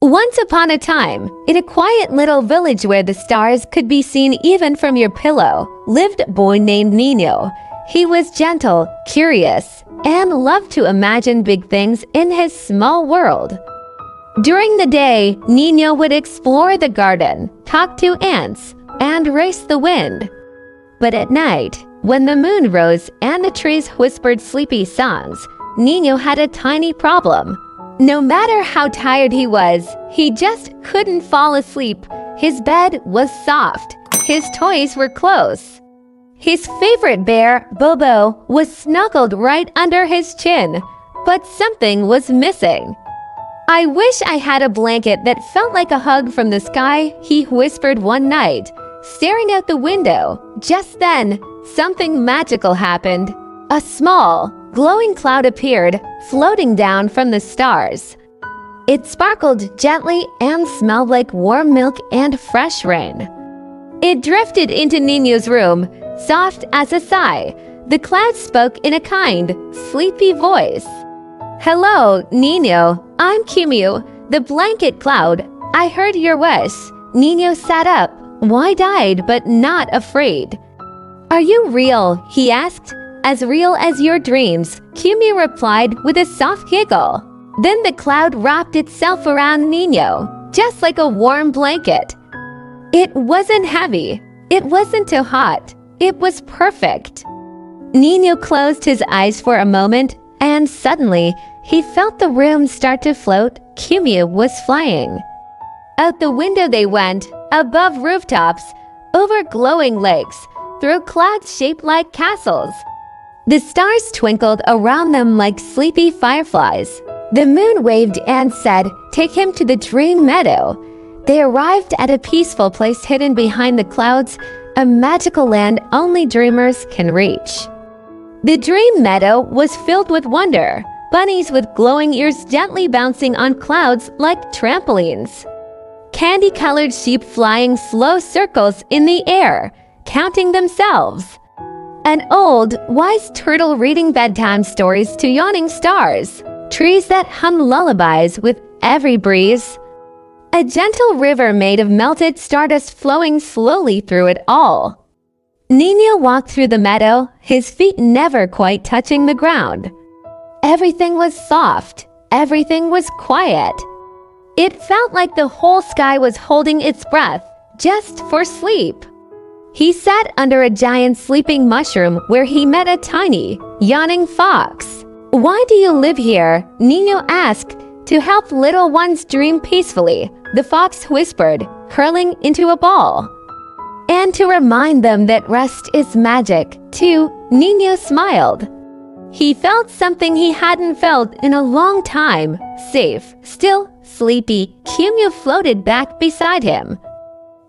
Once upon a time, in a quiet little village where the stars could be seen even from your pillow, lived a boy named Nino. He was gentle, curious, and loved to imagine big things in his small world. During the day, Nino would explore the garden, talk to ants, and race the wind. But at night, when the moon rose and the trees whispered sleepy songs, Nino had a tiny problem. No matter how tired he was, he just couldn't fall asleep. His bed was soft. His toys were close. His favorite bear, Bobo, was snuggled right under his chin, but something was missing. "I wish I had a blanket that felt like a hug from the sky," he whispered one night, staring out the window. Just then, something magical happened. A small, glowing cloud appeared, floating down from the stars. It sparkled gently and smelled like warm milk and fresh rain. It drifted into Nino's room, soft as a sigh. The cloud spoke in a kind, sleepy voice. "Hello, Nino. I'm Cumu, the blanket cloud. I heard your wish." Nino sat up, wide-eyed but not afraid. "Are you real?" he asked. "As real as your dreams," Cumu replied with a soft giggle. Then the cloud wrapped itself around Nino, just like a warm blanket. It wasn't heavy. It wasn't too hot. It was perfect. Nino closed his eyes for a moment, and suddenly, he felt the room start to float. Cumu was flying. Out the window they went, above rooftops, over glowing lakes, through clouds shaped like castles. The stars twinkled around them like sleepy fireflies. The moon waved and said, "Take him to the Dream Meadow." They arrived at a peaceful place hidden behind the clouds, a magical land only dreamers can reach. The Dream Meadow was filled with wonder, bunnies with glowing ears gently bouncing on clouds like trampolines. Candy-colored sheep flying slow circles in the air, counting themselves. An old, wise turtle reading bedtime stories to yawning stars. Trees that hum lullabies with every breeze. A gentle river made of melted stardust flowing slowly through it all. Nino walked through the meadow, his feet never quite touching the ground. Everything was soft. Everything was quiet. It felt like the whole sky was holding its breath, just for sleep. He sat under a giant sleeping mushroom where he met a tiny, yawning fox. "Why do you live here?" Nino asked. "To help little ones dream peacefully," the fox whispered, curling into a ball. "And to remind them that rest is magic, too," Nino smiled. He felt something he hadn't felt in a long time. Safe, still sleepy, Cumu floated back beside him.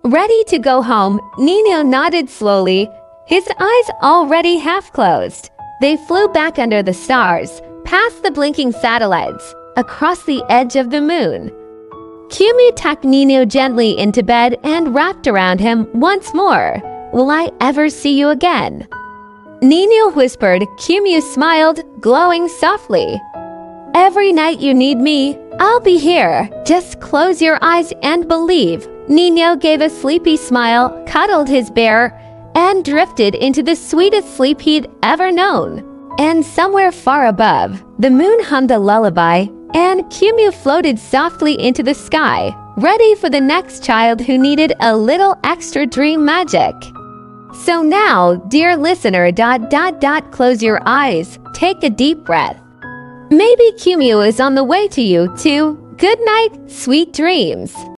Ready to go home, Nino nodded slowly, his eyes already half closed. They flew back under the stars, past the blinking satellites, across the edge of the moon. Cumu tucked Nino gently into bed and wrapped around him once more. "Will I ever see you again?" Nino whispered. Cumu smiled, glowing softly. "Every night you need me, I'll be here. Just close your eyes and believe." Nino gave a sleepy smile, cuddled his bear, and drifted into the sweetest sleep he'd ever known. And somewhere far above, the moon hummed a lullaby, and Cumu floated softly into the sky, ready for the next child who needed a little extra dream magic. So now, dear listener, close your eyes, take a deep breath. Maybe Cumu is on the way to you too. Good night, sweet dreams.